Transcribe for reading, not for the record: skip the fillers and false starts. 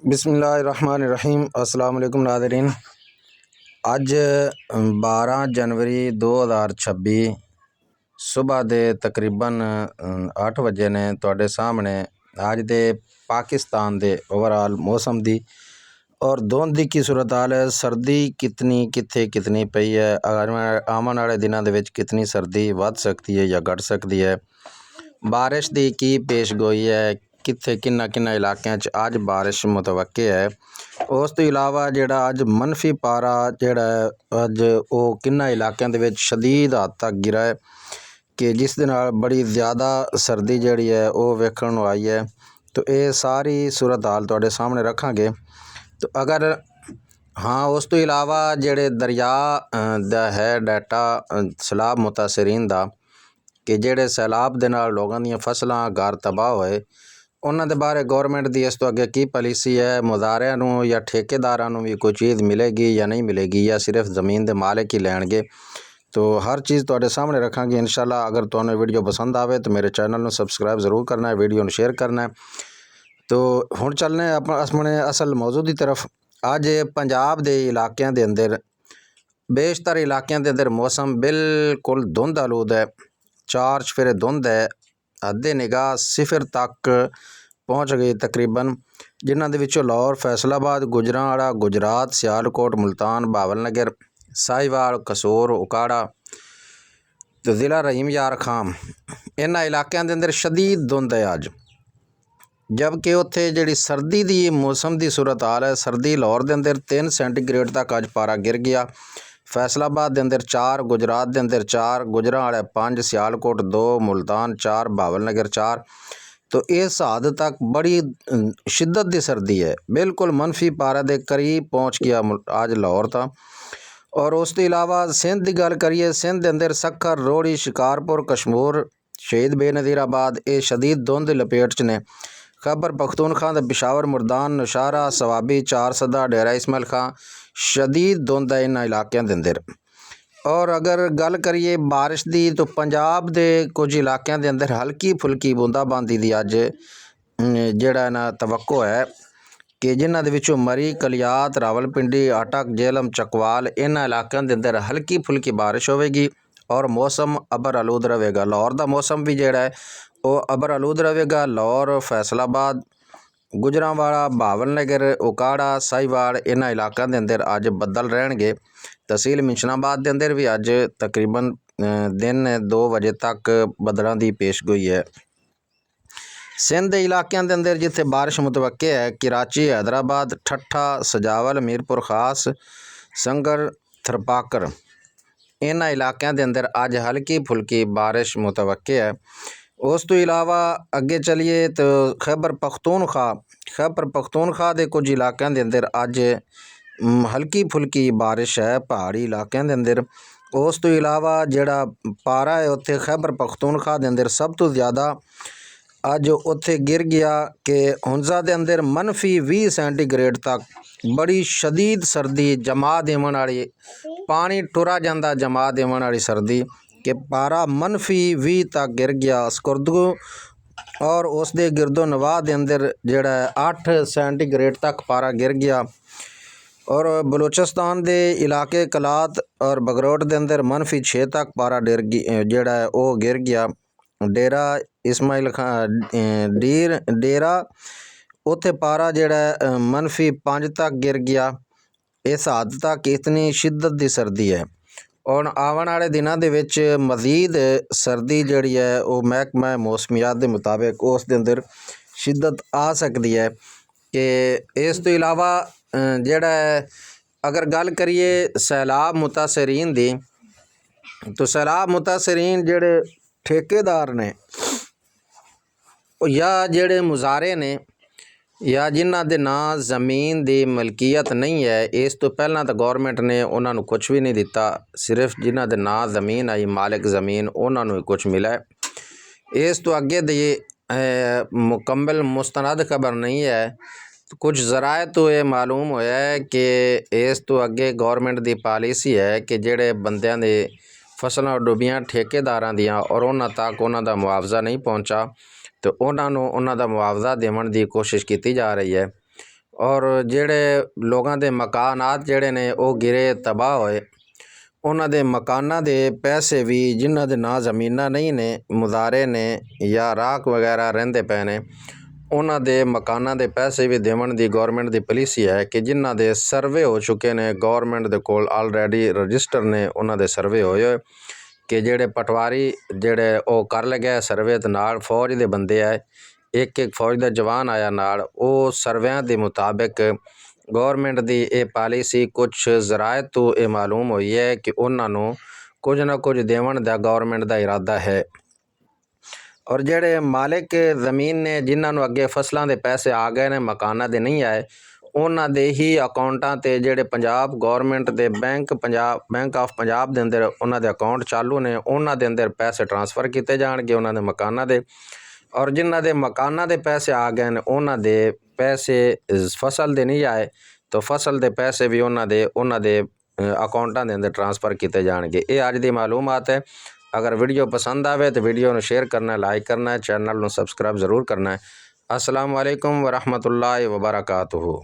बिस्मिल्लाहिर्रहमानिर्रहीम। अस्सलाम वालेकुम नाज़रीन। अज 12 जनवरी 2026 सुबह के तकरीबन 8 बजे ने तुहाडे सामने अज दे पाकिस्तान दे ओवरऑल मौसम दी और धुंध की सूरत हाल है। सर्दी कितनी कित्थे कितनी पई है, आवन वाले दिनों के विच कितनी सर्दी वध सकती है या घट सकती है, बारिश की की पेशगोई है, कित्थे किन्ना किन्ना इलाकों अज बारिश मुतवक्के है। उस तो इलावा जिहड़ा अज मनफी पारा जिहड़ा अज वो किन्ना इलाकों के शदीद हद तक गिरा है कि जिस दे नाल बड़ी ज़्यादा सर्दी जिहड़ी है वो वेखण नूं आई है। तो ये सारी सूरत हाल तुहाडे सामने रखांगे। तो अगर हाँ उस तो इलावा जिहड़े दरिया दा है डाटा सैलाब मुतासरीन दा कि जिहड़े सैलाब दे नाल लोगों दी फसलां घर तबाह होए, उन्हां दे बारे गौरमेंट दी इस तो अगे की पॉलिसी है, मुजारियां नूं या ठेकेदारां नूं भी कोई चीज़ मिलेगी या नहीं मिलेगी या सिर्फ ज़मीन दे मालिक ही लैणगे। तो हर चीज़ तुहाडे सामने रखांगे इंशाल्लाह। अगर तुहानूं वीडियो पसंद आवे तो मेरे चैनल नूं सबसक्राइब ज़रूर करना है, वीडियो नूं शेयर करना है। तो हुण चलने अपने असल मौजू की तरफ। अज पंजाब दे इलाकों के अंदर बेशतर इलाकों के अंदर मौसम बिल्कुल धुंध आलूद है, 4 चफेरे धुंध है, हद निगाह सिफर तक पहुँच गई तकरीबन, जिन्हां दे विचों लाहौर, फैसलाबाद, गुजरांवाला, गुजरात, सियालकोट, मुल्तान, भावलनगर, साहिवाल, कसोर, उकाड़ा तो ज़िला रहीम यार खां, इन्हां इलाकों के अंदर शदीद धुंध है अज। जबकि उत्थे जिहड़ी सर्दी दी मौसम की सूरत हाल है, सर्दी लाहौर के अंदर 3 सेंटीग्रेड तक अज पारा गिर गया, फैसलाबाद के अंदर 4, गुजरात के अंदर 4, गुजरांवाला 5, सियालकोट 2, मुल्तान 4, भावलनगर 4। तो इस हद तक बड़ी शिद्दत की सर्दी है, बिल्कुल मनफी पारा के करीब पहुँच गया अज लाहौर था। और उस तो इलावा सिंध की गल करिए, सिंध के अंदर सखर, रोहड़ी, शिकारपुर, कशमूर, शहीद बेनज़ीराबाद ये शदीद धुंध लपेट च ने। खैबर पख्तूनख्वा दा पिशावर, मुर्दान, नौशारा, सवाबी, 4 सदा, डेरा इसमाइल खां शदीद धुंध है इन्हां इलाकों के अंदर। और अगर गल करिए बारिश की तो पंजाब के कुछ इलाकों के अंदर हल्की फुल्की बूंदाबांदी की अज जिहड़ा ना तवक्को है कि जिन्हां दे विचों मरी, कलियात, रावलपिंडी, अटक, जेहलम, चकवाल इन्हां इलाकों के अंदर हल्की फुल्की बारिश होगी और मौसम अबर आलूद रहेगा। लाहौर का मौसम भी जिहड़ा है वो अबर आलूद रहेगा। लाहौर, फैसलाबाद, गुजरांवाला, भावलनगर, उकाड़ा, साहिवाल इन्हां इलाकों के अंदर अज बदल रहणगे। तहसील मिशनाबाद के अंदर भी अज तकरीबन दिन 2 बजे तक बदलों की पेशगोई है। सिंध के इलाकों के अंदर जिथे बारिश मुतवक्के है, कराची, हैदराबाद, ठट्ठा, सजावल, मीरपुर खास, संगर, थरपाकर इन्हां इलाकों के अंदर अज हल्की फुल्की बारिश मुतवक्के है। उस तो इलावा अगे चलिए तो खैबर पख्तूनख्वा के कुछ इलाकों के अंदर अज हल्की फुल्की बारिश है पहाड़ी इलाकों के अंदर। उस तो इलावा जिहड़ा पारा है उत्थे खैबर पख्तूनख्वा के अंदर सब तो ज़्यादा अज उत्थे गिर गया कि हुंजा के अंदर मनफी 20 सेंटीग्रेड तक बड़ी शदीद सर्दी, जमा देवन वाली, पानी टुरा जाता जमा देवन वाली सर्दी कि पारा मनफी 20 तक गिर गया स्कुर्दू। और उस दे गिरदो नवाह के अंदर जिहड़ा 8 सेंटीग्रेड तक पारा गिर गया। और बलूचिस्तान के इलाके कलात और बगरोट के अंदर मनफी 6 तक पारा जिहड़ा है वो गिर गया। डेरा इसमाइल खां डेरा उत्थे पारा जिहड़ा मनफी 5 तक गिर गया। इस हद तक इतनी शिद्दत की सर्दी है। और आवन वाले दिनों के विच मज़ीद सर्दी जिहड़ी है वो महकमा मौसमियात के मुताबिक उस दे अंदर शिद्दत आ सकती है। कि इस तो इलावा जिहड़ा अगर गल करिए सैलाब मुतासरीन दी, तो सैलाब मुतासरीन जिहड़े ठेकेदार ने या जिहड़े मुजारे ने या जिन्हां दे नां ज़मीन की मलकीयत नहीं है, इस तो पहलां तो गौरमेंट ने उन्हां नूं कुछ भी नहीं दिता, सिर्फ जिन्हां दे नां ज़मीन आई मालिक ज़मीन उन्हां नूं कुछ मिला है। इस तो अगे दी मुकम्मल मुस्तनद खबर नहीं है। तो कुछ ज़राए तो ये मालूम होया है कि इस तो अगे गौरमेंट की पॉलिसी है कि जिहड़े बंदियां दे फसलां डुबियां ठेकेदारां दियां और उन्हां तक उन्हां दा मुआवजा नहीं पहुँचा, तो उन्हां दा मुआवजा देवन की कोशिश की जा रही है। ਔਰ ਜਿਹੜੇ ਲੋਕਾਂ ਦੇ ਮਕਾਨਾਤ ਜਿਹੜੇ ਨੇ ਉਹ ਗਿਰੇ ਤਬਾਹ ਹੋਏ, ਉਹਨਾਂ ਦੇ ਮਕਾਨਾਂ ਦੇ ਪੈਸੇ ਵੀ ਜਿਨ੍ਹਾਂ ਦੇ ਨਾਂ ਜ਼ਮੀਨਾਂ ਨਹੀਂ ਨੇ, ਮੁਜ਼ਾਰੇ ਨੇ ਜਾਂ ਰਾਖ ਵਗੈਰਾ ਰਹਿੰਦੇ ਪਏ ਨੇ, ਉਹਨਾਂ ਦੇ ਮਕਾਨਾਂ ਦੇ ਪੈਸੇ ਵੀ ਦੇਵਣ ਦੀ ਗੌਰਮੈਂਟ ਦੀ ਪਾਲਿਸੀ ਹੈ ਕਿ ਜਿਨ੍ਹਾਂ ਦੇ ਸਰਵੇ ਹੋ ਚੁੱਕੇ ਨੇ, ਗੌਰਮੈਂਟ ਦੇ ਕੋਲ ਆਲਰੇਡੀ ਰਜਿਸਟਰ ਨੇ, ਉਹਨਾਂ ਦੇ ਸਰਵੇ ਹੋਏ ਕਿ ਜਿਹੜੇ ਪਟਵਾਰੀ ਜਿਹੜੇ ਉਹ ਕਰ ਲਗੇ ਸਰਵੇ ਦੇ ਨਾਲ ਫੌਜ ਦੇ ਬੰਦੇ ਆਏ, ਇੱਕ ਫੌਜ ਦਾ ਜਵਾਨ ਆਇਆ ਨਾਲ। ਉਹ ਸਰਵਿਆਂ ਦੇ ਮੁਤਾਬਿਕ ਗੌਰਮੈਂਟ ਦੀ ਇਹ ਪਾਲਿਸੀ ਕੁਛ ਜ਼ਰਾਇਤ ਤੋਂ ਇਹ ਮਾਲੂਮ ਹੋਈ ਹੈ ਕਿ ਉਹਨਾਂ ਨੂੰ ਕੁਝ ਨਾ ਕੁਝ ਦੇਵਣ ਦਾ ਗੌਰਮੈਂਟ ਦਾ ਇਰਾਦਾ ਹੈ। ਔਰ ਜਿਹੜੇ ਮਾਲਿਕ ਜ਼ਮੀਨ ਨੇ ਜਿਨ੍ਹਾਂ ਨੂੰ ਅੱਗੇ ਫਸਲਾਂ ਦੇ ਪੈਸੇ ਆ ਗਏ ਨੇ, ਮਕਾਨਾਂ ਦੇ ਨਹੀਂ ਆਏ, ਉਹਨਾਂ ਦੇ ਹੀ ਅਕਾਊਂਟਾਂ 'ਤੇ ਜਿਹੜੇ ਪੰਜਾਬ ਗੌਰਮੈਂਟ ਦੇ ਬੈਂਕ ਆਫ ਪੰਜਾਬ ਦੇ ਅੰਦਰ ਉਹਨਾਂ ਦੇ ਅਕਾਊਂਟ ਚਾਲੂ ਨੇ, ਉਹਨਾਂ ਦੇ ਅੰਦਰ ਪੈਸੇ ਟਰਾਂਸਫਰ ਕੀਤੇ ਜਾਣਗੇ ਉਹਨਾਂ ਦੇ ਮਕਾਨਾਂ ਦੇ। ਔਰ ਜਿਨ੍ਹਾਂ ਦੇ ਮਕਾਨਾਂ ਦੇ ਪੈਸੇ ਆ ਗਏ ਨੇ ਉਹਨਾਂ ਦੇ ਪੈਸੇ ਫਸਲ ਦੇ ਨਹੀਂ ਆਏ, ਤਾਂ ਫਸਲ ਦੇ ਪੈਸੇ ਵੀ ਉਹਨਾਂ ਦੇ ਅਕਾਊਂਟਾਂ ਦੇ ਅੰਦਰ ਟਰਾਂਸਫਰ ਕੀਤੇ ਜਾਣਗੇ। ਇਹ ਅੱਜ ਦੀ ਮਾਲੂਮਾਤ ਹੈ। ਅਗਰ ਵੀਡੀਓ ਪਸੰਦ ਆਵੇ ਤਾਂ ਵੀਡੀਓ ਨੂੰ ਸ਼ੇਅਰ ਕਰਨਾ, ਲਾਈਕ ਕਰਨਾ, ਚੈਨਲ ਨੂੰ ਸਬਸਕ੍ਰਾਈਬ ਜ਼ਰੂਰ ਕਰਨਾ ਹੈ। अस्सलाम वालेकुम वरहमतुल्लाहि वबरकातुहू।